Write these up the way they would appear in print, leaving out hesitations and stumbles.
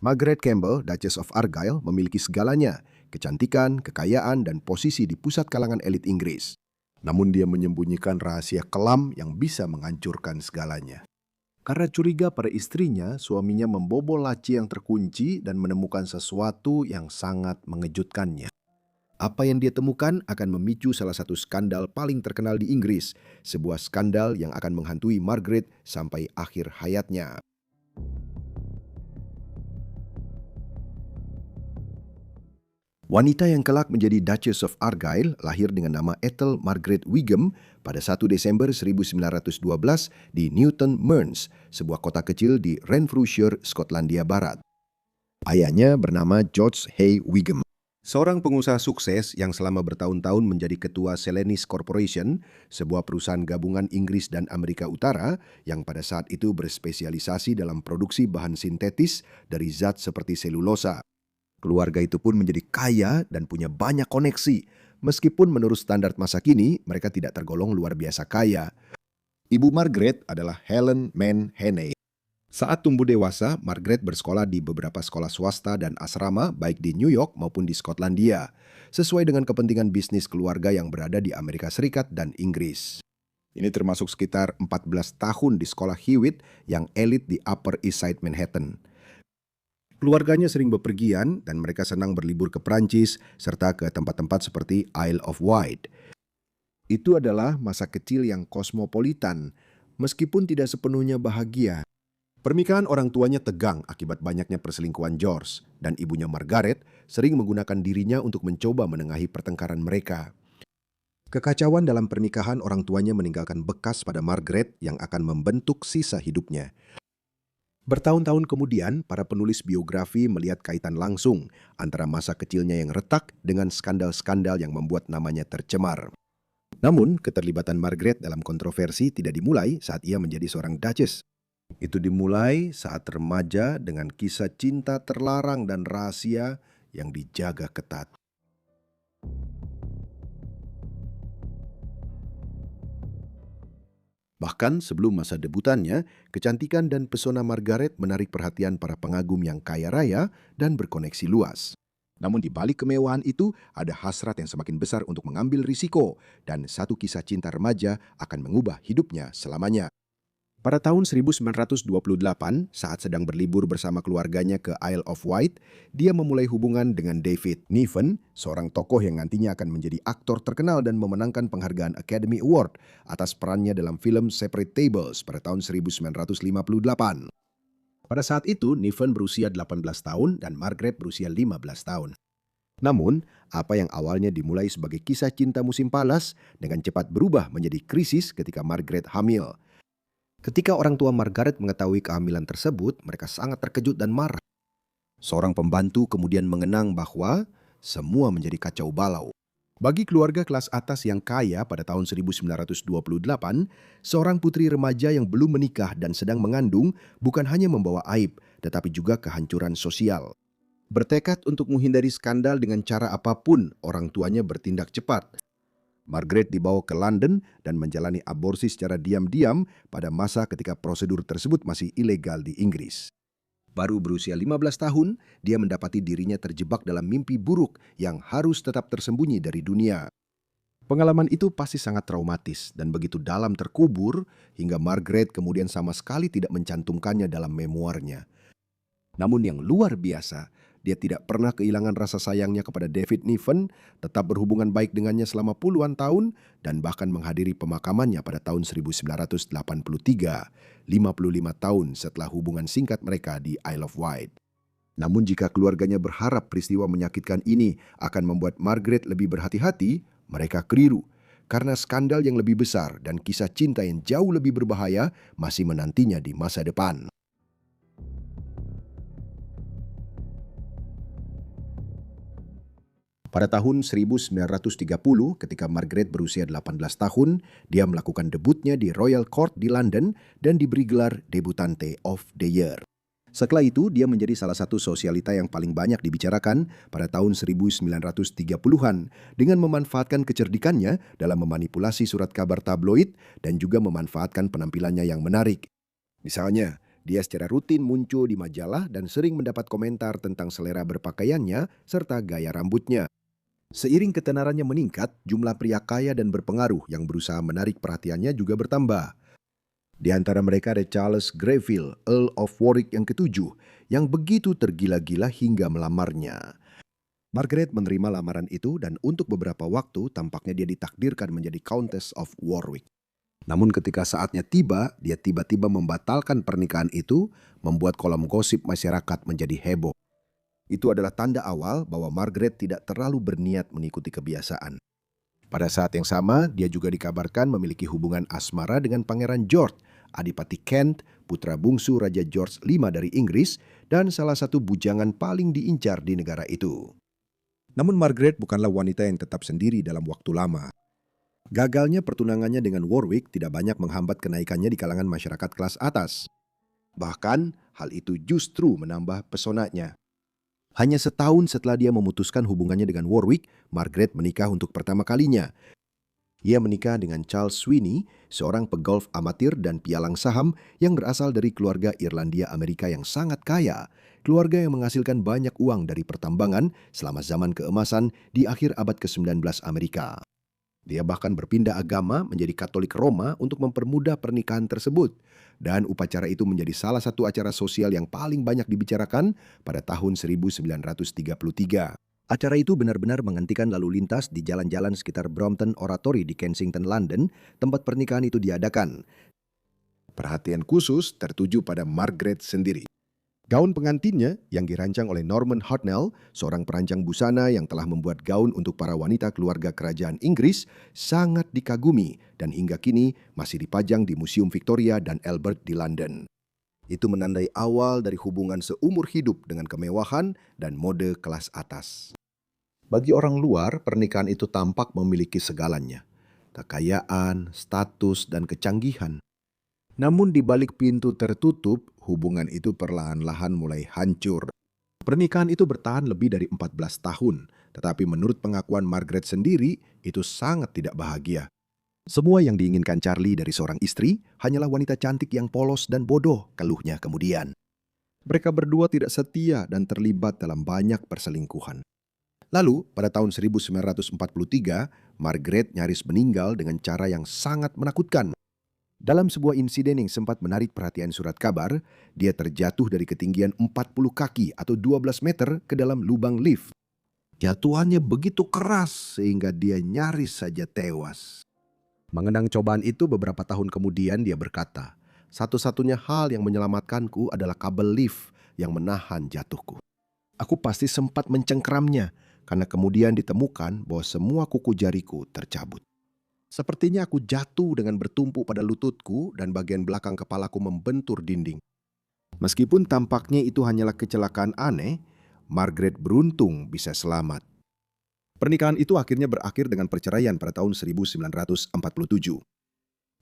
Margaret Campbell, Duchess of Argyll, memiliki segalanya, kecantikan, kekayaan, dan posisi di pusat kalangan elit Inggris. Namun dia menyembunyikan rahasia kelam yang bisa menghancurkan segalanya. Karena curiga pada istrinya, suaminya membobol laci yang terkunci dan menemukan sesuatu yang sangat mengejutkannya. Apa yang dia temukan akan memicu salah satu skandal paling terkenal di Inggris, sebuah skandal yang akan menghantui Margaret sampai akhir hayatnya. Wanita yang kelak menjadi Duchess of Argyll lahir dengan nama Ethel Margaret Wigham pada 1 Desember 1912 di Newton Mearns, sebuah kota kecil di Renfrewshire, Skotlandia Barat. Ayahnya bernama George Hay Wigham, seorang pengusaha sukses yang selama bertahun-tahun menjadi ketua Selenice Corporation, sebuah perusahaan gabungan Inggris dan Amerika Utara yang pada saat itu berspesialisasi dalam produksi bahan sintetis dari zat seperti selulosa. Keluarga itu pun menjadi kaya dan punya banyak koneksi. Meskipun menurut standar masa kini, mereka tidak tergolong luar biasa kaya. Ibu Margaret adalah Helen Mann Hannay. Saat tumbuh dewasa, Margaret bersekolah di beberapa sekolah swasta dan asrama baik di New York maupun di Skotlandia, sesuai dengan kepentingan bisnis keluarga yang berada di Amerika Serikat dan Inggris. Ini termasuk sekitar 14 tahun di sekolah Hewitt yang elit di Upper East Side Manhattan. Keluarganya sering bepergian dan mereka senang berlibur ke Prancis serta ke tempat-tempat seperti Isle of Wight. Itu adalah masa kecil yang kosmopolitan, meskipun tidak sepenuhnya bahagia. Pernikahan orang tuanya tegang akibat banyaknya perselingkuhan George, dan ibunya Margaret sering menggunakan dirinya untuk mencoba menengahi pertengkaran mereka. Kekacauan dalam pernikahan orang tuanya meninggalkan bekas pada Margaret yang akan membentuk sisa hidupnya. Bertahun-tahun kemudian, para penulis biografi melihat kaitan langsung antara masa kecilnya yang retak dengan skandal-skandal yang membuat namanya tercemar. Namun, keterlibatan Margaret dalam kontroversi tidak dimulai saat ia menjadi seorang Duchess. Itu dimulai saat remaja dengan kisah cinta terlarang dan rahasia yang dijaga ketat. Bahkan sebelum masa debutannya, kecantikan dan pesona Margaret menarik perhatian para pengagum yang kaya raya dan berkoneksi luas. Namun di balik kemewahan itu, ada hasrat yang semakin besar untuk mengambil risiko, dan satu kisah cinta remaja akan mengubah hidupnya selamanya. Pada tahun 1928, saat sedang berlibur bersama keluarganya ke Isle of Wight, dia memulai hubungan dengan David Niven, seorang tokoh yang nantinya akan menjadi aktor terkenal dan memenangkan penghargaan Academy Award atas perannya dalam film Separate Tables pada tahun 1958. Pada saat itu, Niven berusia 18 tahun dan Margaret berusia 15 tahun. Namun, apa yang awalnya dimulai sebagai kisah cinta musim panas dengan cepat berubah menjadi krisis ketika Margaret hamil. Ketika orang tua Margaret mengetahui kehamilan tersebut, mereka sangat terkejut dan marah. Seorang pembantu kemudian mengenang bahwa semua menjadi kacau balau. Bagi keluarga kelas atas yang kaya pada tahun 1928, seorang putri remaja yang belum menikah dan sedang mengandung bukan hanya membawa aib, tetapi juga kehancuran sosial. Bertekad untuk menghindari skandal dengan cara apapun, orang tuanya bertindak cepat. Margaret dibawa ke London dan menjalani aborsi secara diam-diam pada masa ketika prosedur tersebut masih ilegal di Inggris. Baru berusia 15 tahun, dia mendapati dirinya terjebak dalam mimpi buruk yang harus tetap tersembunyi dari dunia. Pengalaman itu pasti sangat traumatis dan begitu dalam terkubur hingga Margaret kemudian sama sekali tidak mencantumkannya dalam memoarnya. Namun yang luar biasa, dia tidak pernah kehilangan rasa sayangnya kepada David Niven, tetap berhubungan baik dengannya selama puluhan tahun, dan bahkan menghadiri pemakamannya pada tahun 1983, 55 tahun setelah hubungan singkat mereka di Isle of Wight. Namun jika keluarganya berharap peristiwa menyakitkan ini akan membuat Margaret lebih berhati-hati, mereka keliru. Karena skandal yang lebih besar dan kisah cinta yang jauh lebih berbahaya masih menantinya di masa depan. Pada tahun 1930, ketika Margaret berusia 18 tahun, dia melakukan debutnya di Royal Court di London dan diberi gelar Debutante of the Year. Setelah itu, dia menjadi salah satu sosialita yang paling banyak dibicarakan pada tahun 1930-an dengan memanfaatkan kecerdikannya dalam memanipulasi surat kabar tabloid dan juga memanfaatkan penampilannya yang menarik. Misalnya, Dia secara rutin muncul di majalah dan sering mendapat komentar tentang selera berpakaiannya serta gaya rambutnya. Seiring ketenarannya meningkat, jumlah pria kaya dan berpengaruh yang berusaha menarik perhatiannya juga bertambah. Di antara mereka ada Charles Greville, Earl of Warwick yang ketujuh, yang begitu tergila-gila hingga melamarnya. Margaret menerima lamaran itu dan untuk beberapa waktu tampaknya dia ditakdirkan menjadi Countess of Warwick. Namun ketika saatnya tiba, dia tiba-tiba membatalkan pernikahan itu, membuat kolom gosip masyarakat menjadi heboh. Itu adalah tanda awal bahwa Margaret tidak terlalu berniat mengikuti kebiasaan. Pada saat yang sama, dia juga dikabarkan memiliki hubungan asmara dengan Pangeran George, Adipati Kent, putra bungsu Raja George V dari Inggris, dan salah satu bujangan paling diincar di negara itu. Namun Margaret bukanlah wanita yang tetap sendiri dalam waktu lama. Gagalnya pertunangannya dengan Warwick tidak banyak menghambat kenaikannya di kalangan masyarakat kelas atas. Bahkan, hal itu justru menambah pesonanya. Hanya setahun setelah dia memutuskan hubungannya dengan Warwick, Margaret menikah untuk pertama kalinya. Ia menikah dengan Charles Sweeney, seorang pegolf amatir dan pialang saham yang berasal dari keluarga Irlandia Amerika yang sangat kaya. Keluarga yang menghasilkan banyak uang dari pertambangan selama zaman keemasan di akhir abad ke-19 Amerika. Dia bahkan berpindah agama menjadi Katolik Roma untuk mempermudah pernikahan tersebut. Dan upacara itu menjadi salah satu acara sosial yang paling banyak dibicarakan pada tahun 1933. Acara itu benar-benar menghentikan lalu lintas di jalan-jalan sekitar Brompton Oratory di Kensington, London, tempat pernikahan itu diadakan. Perhatian khusus tertuju pada Margaret sendiri. Gaun pengantinnya yang dirancang oleh Norman Hartnell, seorang perancang busana yang telah membuat gaun untuk para wanita keluarga kerajaan Inggris, sangat dikagumi dan hingga kini masih dipajang di Museum Victoria dan Albert di London. Itu menandai awal dari hubungan seumur hidup dengan kemewahan dan mode kelas atas. Bagi orang luar, pernikahan itu tampak memiliki segalanya. Kekayaan, status, dan kecanggihan. Namun di balik pintu tertutup, hubungan itu perlahan-lahan mulai hancur. Pernikahan itu bertahan lebih dari 14 tahun, tetapi menurut pengakuan Margaret sendiri, itu sangat tidak bahagia. Semua yang diinginkan Charlie dari seorang istri hanyalah wanita cantik yang polos dan bodoh, keluhnya kemudian. Mereka berdua tidak setia dan terlibat dalam banyak perselingkuhan. Lalu, pada tahun 1943, Margaret nyaris meninggal dengan cara yang sangat menakutkan. Dalam sebuah insiden yang sempat menarik perhatian surat kabar, dia terjatuh dari ketinggian 40 kaki atau 12 meter ke dalam lubang lift. Jatuhannya begitu keras sehingga dia nyaris saja tewas. Mengenang cobaan itu beberapa tahun kemudian dia berkata, "Satu-satunya hal yang menyelamatkanku adalah kabel lift yang menahan jatuhku. Aku pasti sempat mencengkeramnya karena kemudian ditemukan bahwa semua kuku jariku tercabut. Sepertinya aku jatuh dengan bertumpu pada lututku dan bagian belakang kepalaku membentur dinding." Meskipun tampaknya itu hanyalah kecelakaan aneh, Margaret beruntung bisa selamat. Pernikahan itu akhirnya berakhir dengan perceraian pada tahun 1947.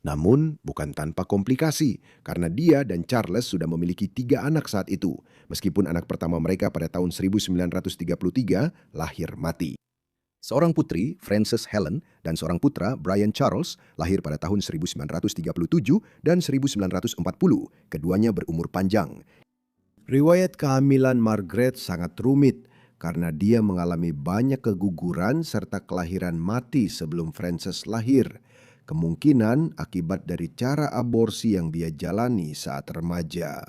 Namun bukan tanpa komplikasi, karena dia dan Charles sudah memiliki 3 anak saat itu, meskipun anak pertama mereka pada tahun 1933 lahir mati. Seorang putri, Frances Helen, dan seorang putra, Brian Charles, lahir pada tahun 1937 dan 1940. Keduanya berumur panjang. Riwayat kehamilan Margaret sangat rumit karena dia mengalami banyak keguguran serta kelahiran mati sebelum Frances lahir. Kemungkinan akibat dari cara aborsi yang dia jalani saat remaja.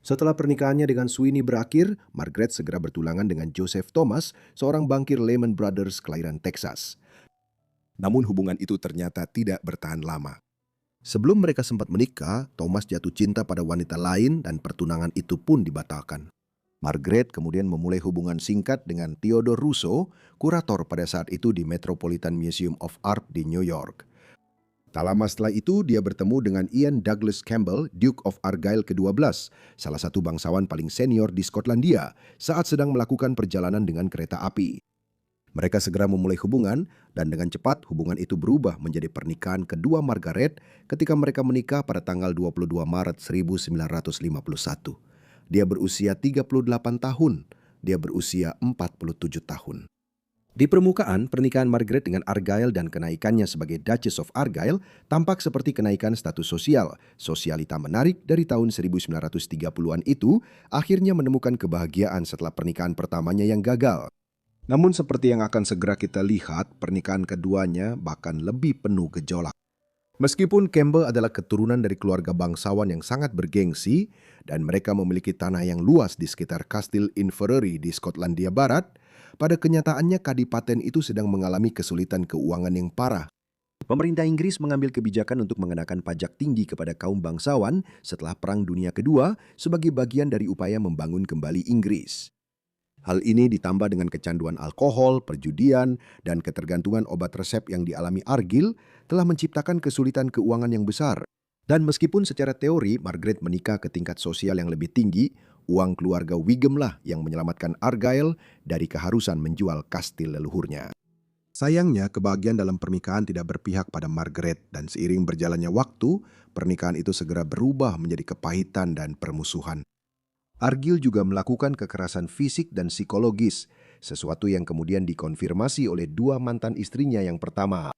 Setelah pernikahannya dengan Sweeney berakhir, Margaret segera bertulangan dengan Joseph Thomas, seorang bankir Lehman Brothers kelahiran Texas. Namun hubungan itu ternyata tidak bertahan lama. Sebelum mereka sempat menikah, Thomas jatuh cinta pada wanita lain dan pertunangan itu pun dibatalkan. Margaret kemudian memulai hubungan singkat dengan Theodore Rousseau, kurator pada saat itu di Metropolitan Museum of Art di New York. Tak lama setelah itu, dia bertemu dengan Ian Douglas Campbell, Duke of Argyll ke-12, salah satu bangsawan paling senior di Skotlandia, saat sedang melakukan perjalanan dengan kereta api. Mereka segera memulai hubungan, dan dengan cepat hubungan itu berubah menjadi pernikahan kedua Margaret ketika mereka menikah pada tanggal 22 Maret 1951. Dia berusia 38 tahun, dia berusia 47 tahun. Di permukaan, pernikahan Margaret dengan Argyle dan kenaikannya sebagai Duchess of Argyle tampak seperti kenaikan status sosial. Sosialita menarik dari tahun 1930-an itu akhirnya menemukan kebahagiaan setelah pernikahan pertamanya yang gagal. Namun seperti yang akan segera kita lihat, pernikahan keduanya bahkan lebih penuh gejolak. Meskipun Campbell adalah keturunan dari keluarga bangsawan yang sangat bergengsi dan mereka memiliki tanah yang luas di sekitar Kastil Inverary di Skotlandia Barat, pada kenyataannya kadipaten itu sedang mengalami kesulitan keuangan yang parah. Pemerintah Inggris mengambil kebijakan untuk mengenakan pajak tinggi kepada kaum bangsawan setelah Perang Dunia Kedua sebagai bagian dari upaya membangun kembali Inggris. Hal ini ditambah dengan kecanduan alkohol, perjudian, dan ketergantungan obat resep yang dialami Argyll telah menciptakan kesulitan keuangan yang besar. Dan meskipun secara teori Margaret menikah ke tingkat sosial yang lebih tinggi, uang keluarga Wigham lah yang menyelamatkan Argyle dari keharusan menjual kastil leluhurnya. Sayangnya, kebahagiaan dalam pernikahan tidak berpihak pada Margaret dan seiring berjalannya waktu, pernikahan itu segera berubah menjadi kepahitan dan permusuhan. Argyll juga melakukan kekerasan fisik dan psikologis, sesuatu yang kemudian dikonfirmasi oleh dua mantan istrinya yang pertama.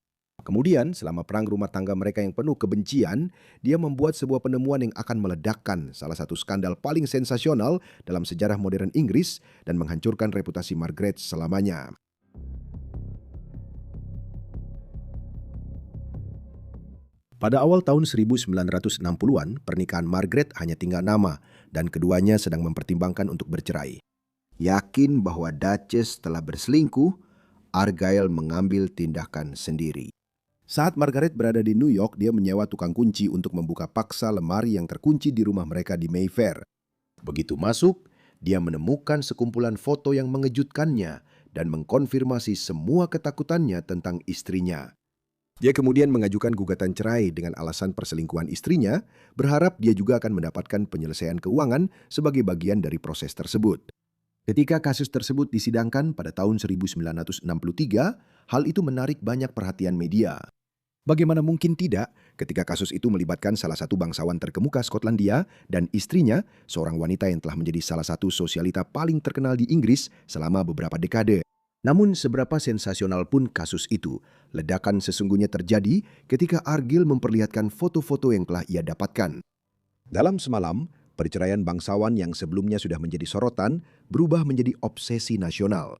Kemudian, selama perang rumah tangga mereka yang penuh kebencian, dia membuat sebuah penemuan yang akan meledakkan salah satu skandal paling sensasional dalam sejarah modern Inggris dan menghancurkan reputasi Margaret selamanya. Pada awal tahun 1960-an, pernikahan Margaret hanya tinggal nama dan keduanya sedang mempertimbangkan untuk bercerai. Yakin bahwa Duchess telah berselingkuh, Argyle mengambil tindakan sendiri. Saat Margaret berada di New York, dia menyewa tukang kunci untuk membuka paksa lemari yang terkunci di rumah mereka di Mayfair. Begitu masuk, dia menemukan sekumpulan foto yang mengejutkannya dan mengkonfirmasi semua ketakutannya tentang istrinya. Dia kemudian mengajukan gugatan cerai dengan alasan perselingkuhan istrinya, berharap dia juga akan mendapatkan penyelesaian keuangan sebagai bagian dari proses tersebut. Ketika kasus tersebut disidangkan pada tahun 1963, hal itu menarik banyak perhatian media. Bagaimana mungkin tidak ketika kasus itu melibatkan salah satu bangsawan terkemuka Skotlandia dan istrinya, seorang wanita yang telah menjadi salah satu sosialita paling terkenal di Inggris selama beberapa dekade. Namun seberapa sensasional pun kasus itu, ledakan sesungguhnya terjadi ketika Argyll memperlihatkan foto-foto yang telah ia dapatkan. Dalam semalam, perceraian bangsawan yang sebelumnya sudah menjadi sorotan berubah menjadi obsesi nasional.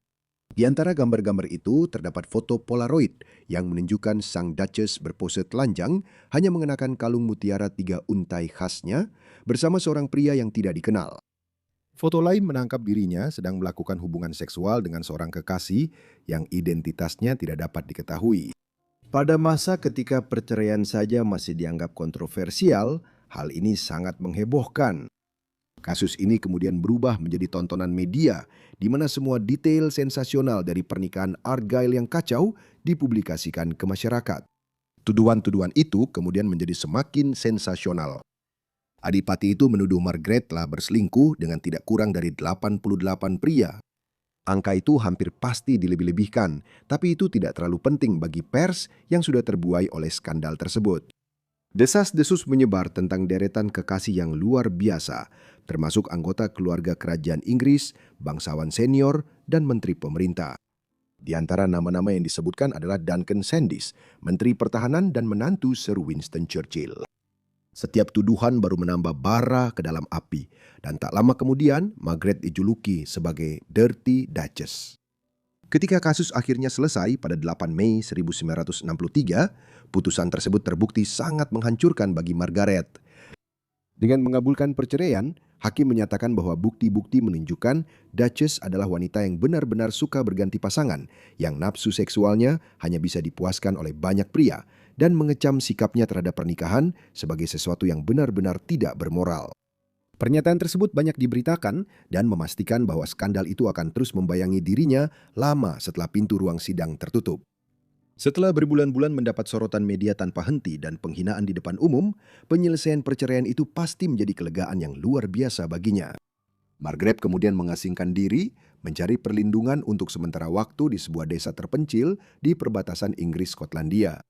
Di antara gambar-gambar itu terdapat foto Polaroid yang menunjukkan sang Duchess berpose telanjang hanya mengenakan kalung mutiara 3 untai khasnya bersama seorang pria yang tidak dikenal. Foto lain menangkap dirinya sedang melakukan hubungan seksual dengan seorang kekasih yang identitasnya tidak dapat diketahui. Pada masa ketika perceraian saja masih dianggap kontroversial, hal ini sangat menghebohkan. Kasus ini kemudian berubah menjadi tontonan media, di mana semua detail sensasional dari pernikahan Argyle yang kacau dipublikasikan ke masyarakat. Tuduhan-tuduhan itu kemudian menjadi semakin sensasional. Adipati itu menuduh Margaret telah berselingkuh dengan tidak kurang dari 88 pria. Angka itu hampir pasti dilebih-lebihkan, tapi itu tidak terlalu penting bagi pers yang sudah terbuai oleh skandal tersebut. Desas-desus menyebar tentang deretan kekasih yang luar biasa, termasuk anggota keluarga kerajaan Inggris, bangsawan senior, dan menteri pemerintah. Di antara nama-nama yang disebutkan adalah Duncan Sandys, Menteri Pertahanan dan menantu Sir Winston Churchill. Setiap tuduhan baru menambah bara ke dalam api, dan tak lama kemudian Margaret dijuluki sebagai Dirty Duchess. Ketika kasus akhirnya selesai pada 8 Mei 1963, putusan tersebut terbukti sangat menghancurkan bagi Margaret. Dengan mengabulkan perceraian, hakim menyatakan bahwa bukti-bukti menunjukkan Duchess adalah wanita yang benar-benar suka berganti pasangan, yang nafsu seksualnya hanya bisa dipuaskan oleh banyak pria, dan mengecam sikapnya terhadap pernikahan sebagai sesuatu yang benar-benar tidak bermoral. Pernyataan tersebut banyak diberitakan dan memastikan bahwa skandal itu akan terus membayangi dirinya lama setelah pintu ruang sidang tertutup. Setelah berbulan-bulan mendapat sorotan media tanpa henti dan penghinaan di depan umum, penyelesaian perceraian itu pasti menjadi kelegaan yang luar biasa baginya. Margaret kemudian mengasingkan diri, mencari perlindungan untuk sementara waktu di sebuah desa terpencil di perbatasan Inggris-Skotlandia.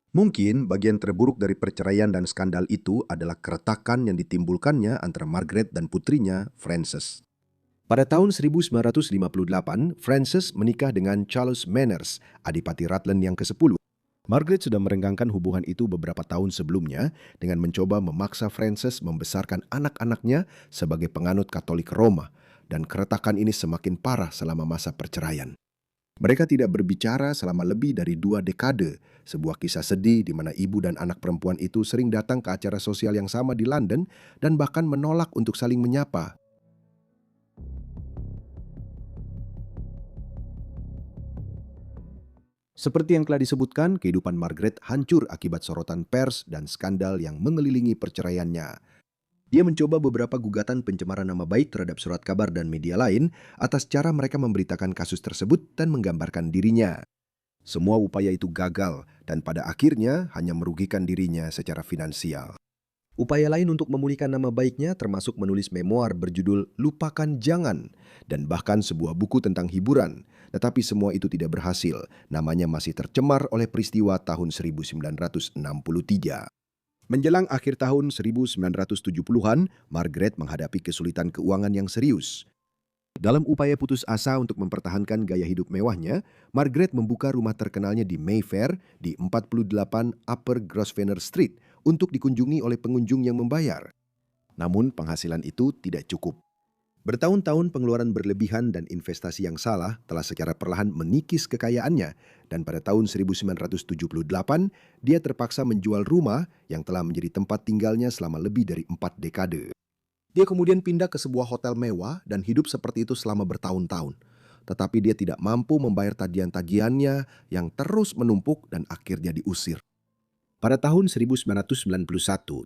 Mungkin bagian terburuk dari perceraian dan skandal itu adalah keretakan yang ditimbulkannya antara Margaret dan putrinya, Frances. Pada tahun 1958, Frances menikah dengan Charles Manners, Adipati Rutland yang ke-10. Margaret sudah merenggangkan hubungan itu beberapa tahun sebelumnya dengan mencoba memaksa Frances membesarkan anak-anaknya sebagai penganut Katolik Roma, dan keretakan ini semakin parah selama masa perceraian. Mereka tidak berbicara selama lebih dari 2 dekade, sebuah kisah sedih di mana ibu dan anak perempuan itu sering datang ke acara sosial yang sama di London dan bahkan menolak untuk saling menyapa. Seperti yang telah disebutkan, kehidupan Margaret hancur akibat sorotan pers dan skandal yang mengelilingi perceraiannya. Dia mencoba beberapa gugatan pencemaran nama baik terhadap surat kabar dan media lain atas cara mereka memberitakan kasus tersebut dan menggambarkan dirinya. Semua upaya itu gagal dan pada akhirnya hanya merugikan dirinya secara finansial. Upaya lain untuk memulihkan nama baiknya termasuk menulis memoir berjudul Lupakan Jangan dan bahkan sebuah buku tentang hiburan. Tetapi semua itu tidak berhasil. Namanya masih tercemar oleh peristiwa tahun 1963. Menjelang akhir tahun 1970-an, Margaret menghadapi kesulitan keuangan yang serius. Dalam upaya putus asa untuk mempertahankan gaya hidup mewahnya, Margaret membuka rumah terkenalnya di Mayfair di 48 Upper Grosvenor Street untuk dikunjungi oleh pengunjung yang membayar. Namun penghasilan itu tidak cukup. Bertahun-tahun pengeluaran berlebihan dan investasi yang salah telah secara perlahan mengikis kekayaannya, dan pada tahun 1978 dia terpaksa menjual rumah yang telah menjadi tempat tinggalnya selama lebih dari 4 dekade. Dia kemudian pindah ke sebuah hotel mewah dan hidup seperti itu selama bertahun-tahun. Tetapi dia tidak mampu membayar tagihan-tagihannya yang terus menumpuk dan akhirnya diusir. Pada tahun 1991,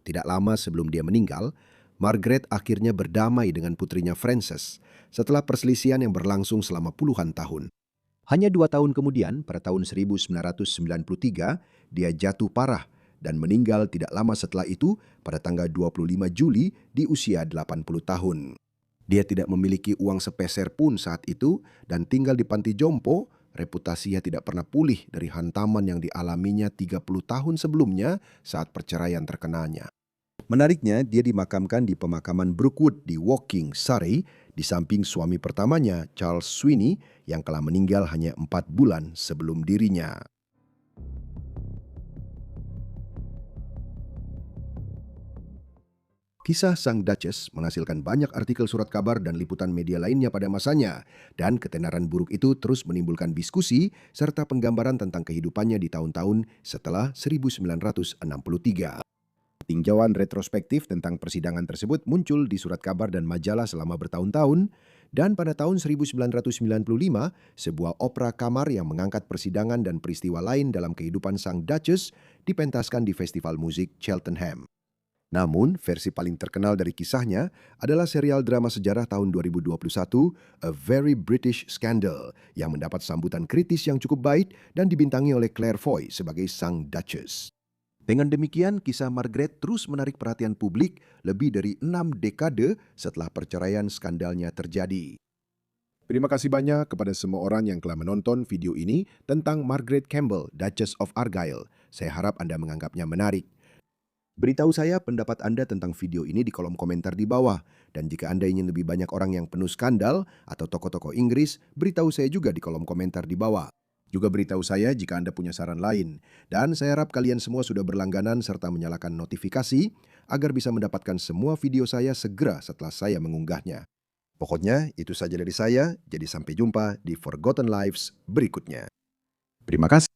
tidak lama sebelum dia meninggal, Margaret akhirnya berdamai dengan putrinya Frances setelah perselisihan yang berlangsung selama puluhan tahun. Hanya 2 tahun kemudian, pada tahun 1993, dia jatuh parah dan meninggal tidak lama setelah itu pada tanggal 25 Juli di usia 80 tahun. Dia tidak memiliki uang sepeser pun saat itu dan tinggal di panti jompo. Reputasinya tidak pernah pulih dari hantaman yang dialaminya 30 tahun sebelumnya saat perceraian terkenanya. Menariknya, dia dimakamkan di pemakaman Brookwood di Woking, Surrey, di samping suami pertamanya, Charles Sweeney, yang telah meninggal hanya 4 bulan sebelum dirinya. Kisah Sang Duchess menghasilkan banyak artikel surat kabar dan liputan media lainnya pada masanya, dan ketenaran buruk itu terus menimbulkan diskusi serta penggambaran tentang kehidupannya di tahun-tahun setelah 1963. Tinjauan retrospektif tentang persidangan tersebut muncul di surat kabar dan majalah selama bertahun-tahun, dan pada tahun 1995, sebuah opera kamar yang mengangkat persidangan dan peristiwa lain dalam kehidupan Sang Duchess dipentaskan di festival musik Cheltenham. Namun, versi paling terkenal dari kisahnya adalah serial drama sejarah tahun 2021, A Very British Scandal, yang mendapat sambutan kritis yang cukup baik dan dibintangi oleh Claire Foy sebagai Sang Duchess. Dengan demikian, kisah Margaret terus menarik perhatian publik lebih dari 6 dekade setelah perceraian skandalnya terjadi. Terima kasih banyak kepada semua orang yang telah menonton video ini tentang Margaret Campbell, Duchess of Argyll. Saya harap Anda menganggapnya menarik. Beritahu saya pendapat Anda tentang video ini di kolom komentar di bawah. Dan jika Anda ingin lebih banyak orang yang penuh skandal atau tokoh-tokoh Inggris, beritahu saya juga di kolom komentar di bawah. Juga beritahu saya jika Anda punya saran lain. Dan saya harap kalian semua sudah berlangganan serta menyalakan notifikasi agar bisa mendapatkan semua video saya segera setelah saya mengunggahnya. Pokoknya itu saja dari saya, jadi sampai jumpa di Forgotten Lives berikutnya. Terima kasih.